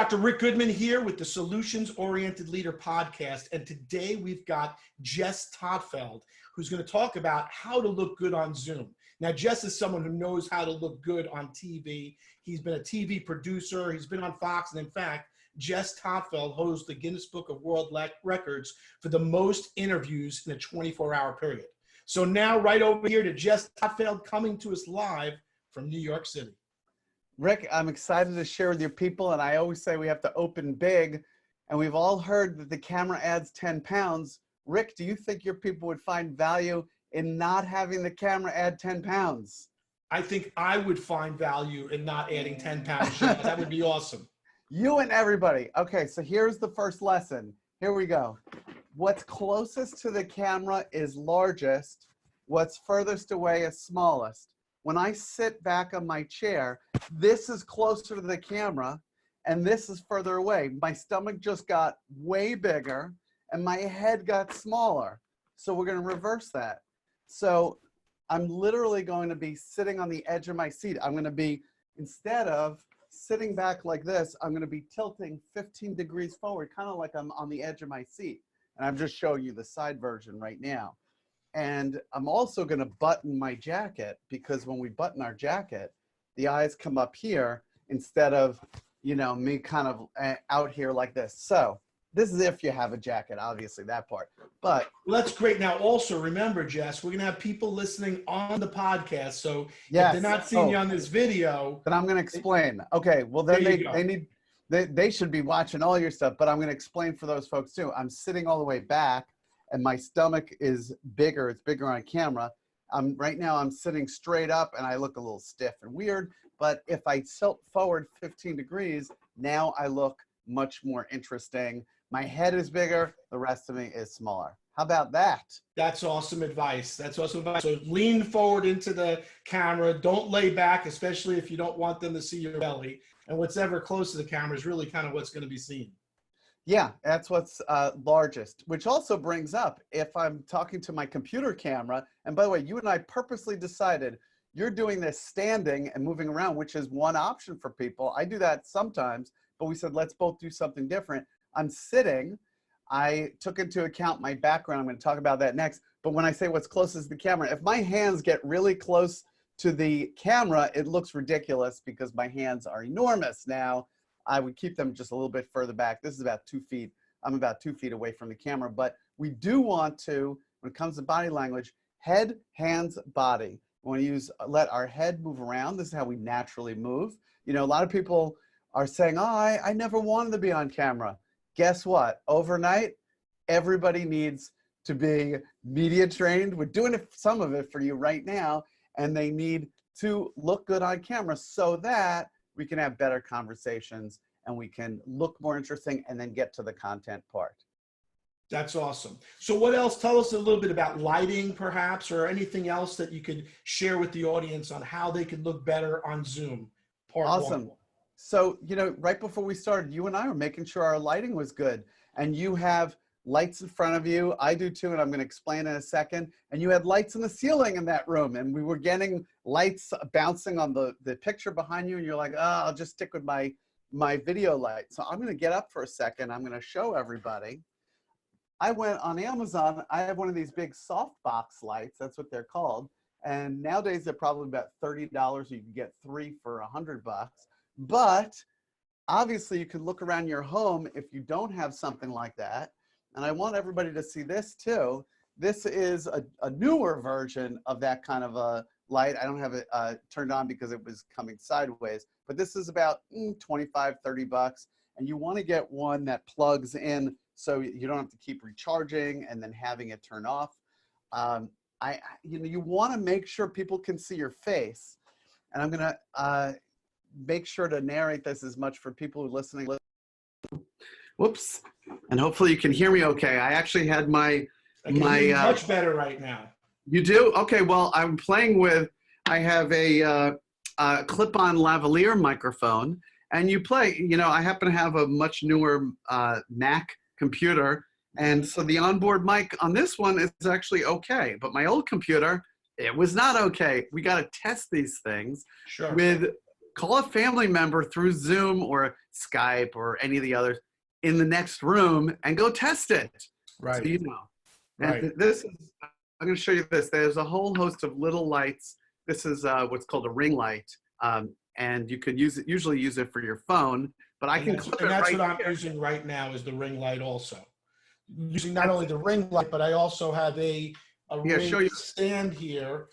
Dr. Rick Goodman here with the Solutions Oriented Leader podcast. And today we've got Jess Todtfeld, who's going to talk about how to look good on Zoom. Now, Jess is someone who knows how to look good on TV. He's been a TV producer. He's been on Fox. And in fact, Jess Todtfeld holds the Guinness Book of World Records for the most interviews in a 24-hour period. So now right over here to Jess Todtfeld, coming to us live from New York City. Rick, I'm excited to share with your people, and I always say we have to open big, and we've all heard that the camera adds 10 pounds. Rick, do you think your people would find value in not having the camera add 10 pounds? I think I would find value in not adding 10 pounds. That would be awesome. You and everybody. Okay, so here's the first lesson. Here we go. What's closest to the camera is largest. What's furthest away is smallest. When I sit back on my chair, this is closer to the camera and this is further away. My stomach just got way bigger and my head got smaller. So we're going to reverse that. So I'm literally going to be sitting on the edge of my seat. I'm going to be, instead of sitting back like this, I'm going to be tilting 15 degrees forward, kind of like I'm on the edge of my seat. And I'm just showing you the side version right now. And I'm also going to button my jacket, because when we button our jacket, the eyes come up here instead of, you know, me kind of out here like this. So this is if you have a jacket, obviously that part. But well, that's great. Now, also remember, Jess, we're going to have people listening on the podcast. So yes, if they're not seeing you on this video, then I'm going to explain. Okay, well then they should be watching all your stuff, but I'm going to explain for those folks too. I'm sitting all the way back, and my stomach is bigger. It's bigger on camera. Right now I'm sitting straight up and I look a little stiff and weird, but if I tilt forward 15 degrees, now I look much more interesting. My head is bigger, the rest of me is smaller. How about that? That's awesome advice. That's awesome advice. So lean forward into the camera. Don't lay back, especially if you don't want them to see your belly. And what's ever close to the camera is really kind of what's going to be seen. Yeah, that's what's largest, which also brings up, if I'm talking to my computer camera, and by the way, you and I purposely decided you're doing this standing and moving around, which is one option for people. I do that sometimes, but we said, let's both do something different. I'm sitting. I took into account my background. I'm going to talk about that next. But when I say what's closest to the camera, if my hands get really close to the camera, it looks ridiculous because my hands are enormous now. I would keep them just a little bit further back. This is about 2 feet. I'm about 2 feet away from the camera, but we do want to, when it comes to body language, head, hands, body. We want to let our head move around. This is how we naturally move. You know, a lot of people are saying, oh, I never wanted to be on camera. Guess what? Overnight, everybody needs to be media trained. We're doing some of it for you right now, and they need to look good on camera so that we can have better conversations and we can look more interesting and then get to the content part. That's awesome. So what else? Tell us a little bit about lighting perhaps, or anything else that you could share with the audience on how they could look better on Zoom. Awesome. So, you know, right before we started, you and I were making sure our lighting was good, and you have lights in front of you. I do too, and I'm going to explain in a second. And you had lights in the ceiling in that room, and we were getting lights bouncing on the picture behind you, and you're like, oh, I'll just stick with my video light. So I'm going to get up for a second. I'm going to show everybody. I went on Amazon. I have one of these big softbox lights. That's what they're called. And nowadays they're probably about $30. You can get 3 for $100. But obviously you can look around your home if you don't have something like that. And I want everybody to see this too. This is a newer version of that kind of a light. I don't have it turned on because it was coming sideways, but this is about 25, 30 bucks. And you want to get one that plugs in so you don't have to keep recharging and then having it turn off. You want to make sure people can see your face. And I'm going to make sure to narrate this as much for people who are listening. Whoops. And hopefully you can hear me okay. I actually had my much better right now. You do? Okay, well, I'm playing with, I have a clip-on lavalier microphone, and you play, you know, I happen to have a much newer Mac computer, and so the onboard mic on this one is actually okay, but my old computer, it was not okay. We got to test these things with, call a family member through Zoom or Skype or any of the others in the next room and go test it. Right. So you know. And Right. this is, I'm going to show you this. There's a whole host of little lights. This is what's called a ring light. And you could usually use it for your phone, but I can clip it right And that's what I'm here. using right now is the ring light also. Using not only the ring light, but I also have a ring stand here,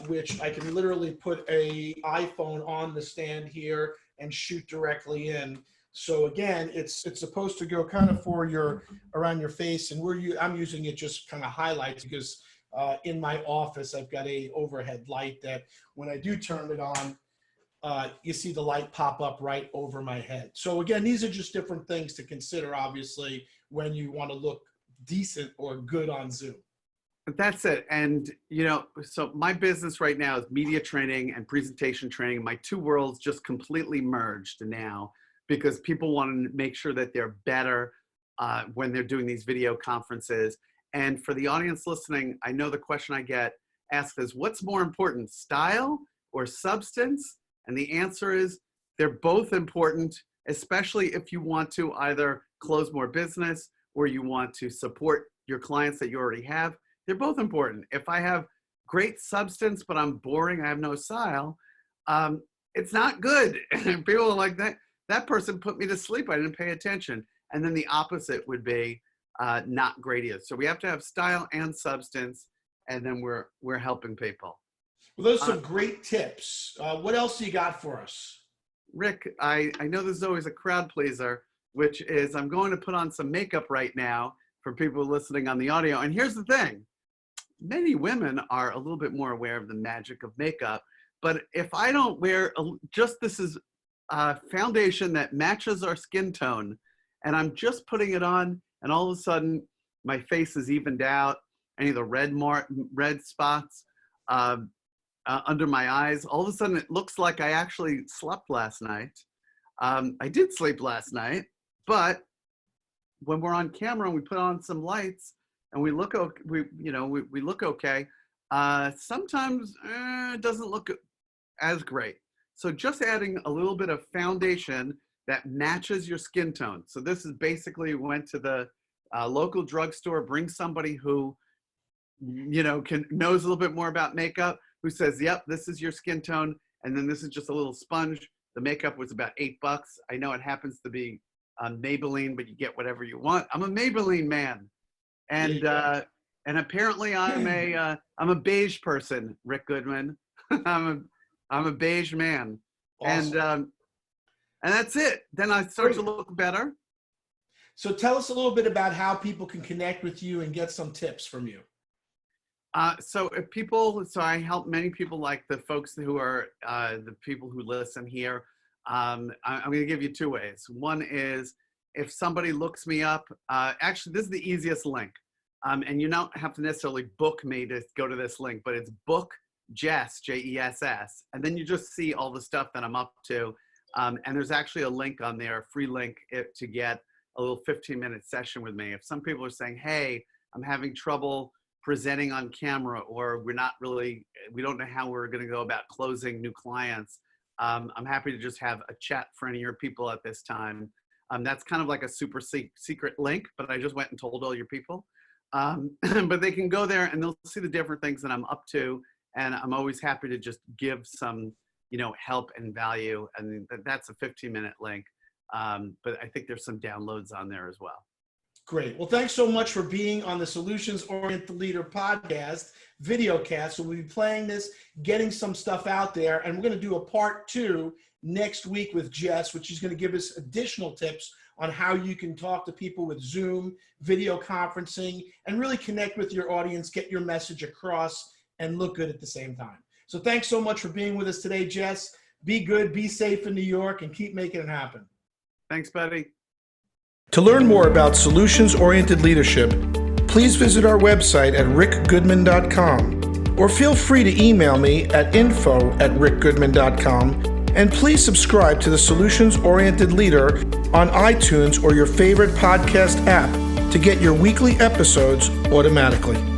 which I can literally put a iPhone on the stand here and shoot directly in. So again, it's supposed to go kind of for your around your face, and I'm using it just kind of highlights because in my office I've got a overhead light that when I do turn it on, you see the light pop up right over my head. So again, these are just different things to consider, obviously, when you want to look decent or good on Zoom. That's it. And, you know, so my business right now is media training and presentation training. My two worlds just completely merged now because people want to make sure that they're better when they're doing these video conferences. And for the audience listening, I know the question I get asked is, what's more important, style or substance? And the answer is they're both important, especially if you want to either close more business or you want to support your clients that you already have. They're both important. If I have great substance, but I'm boring, I have no style, it's not good. And people are like, that person put me to sleep. I didn't pay attention. And then the opposite would be not great either. So we have to have style and substance, and then we're helping people. Well, those are some great tips. What else do you got for us? Rick, I know this is always a crowd pleaser, which is I'm going to put on some makeup right now for people listening on the audio. And here's the thing. Many women are a little bit more aware of the magic of makeup, but if I don't wear this is a foundation that matches our skin tone, and I'm just putting it on, and all of a sudden my face is evened out, any of the red spots under my eyes, all of a sudden it looks like I actually slept last night. I did sleep last night, but when we're on camera and we put on some lights and we look we look okay, sometimes it doesn't look as great. So just adding a little bit of foundation that matches your skin tone. So this is basically went to the local drugstore, bring somebody who knows a little bit more about makeup, who says, yep, this is your skin tone, and then this is just a little sponge. The makeup was about $8. I know it happens to be Maybelline, but you get whatever you want. I'm a Maybelline man. And apparently I'm a beige person, Rick Goodman. I'm a beige man. Awesome. And that's it. Then I start to look better. So tell us a little bit about how people can connect with you and get some tips from you. So I help many people like the folks who are the people who listen here. I'm going to give you two ways. One is if somebody looks me up, actually this is the easiest link. And you don't have to necessarily book me to go to this link, but it's book Jess, Jess. And then you just see all the stuff that I'm up to. And there's actually a link on there, a free link to get a little 15-minute session with me. If some people are saying, hey, I'm having trouble presenting on camera, or we don't know how we're going to go about closing new clients, I'm happy to just have a chat for any of your people at this time. That's kind of like a super secret link, but I just went and told all your people. But they can go there and they'll see the different things that I'm up to. And I'm always happy to just give some, help and value. And that's a 15-minute link. But I think there's some downloads on there as well. Great. Well, thanks so much for being on the Solutions Oriented Leader podcast, videocast. So we'll be playing this, getting some stuff out there, and we're going to do a part 2 next week with Jess, which is going to give us additional tips on how you can talk to people with Zoom, video conferencing, and really connect with your audience, get your message across, and look good at the same time. So thanks so much for being with us today, Jess. Be good, be safe in New York, and keep making it happen. Thanks, buddy. To learn more about solutions-oriented leadership, please visit our website at rickgoodman.com, or feel free to email me at info@rickgoodman.com, and please subscribe to the Solutions-Oriented Leader on iTunes or your favorite podcast app to get your weekly episodes automatically.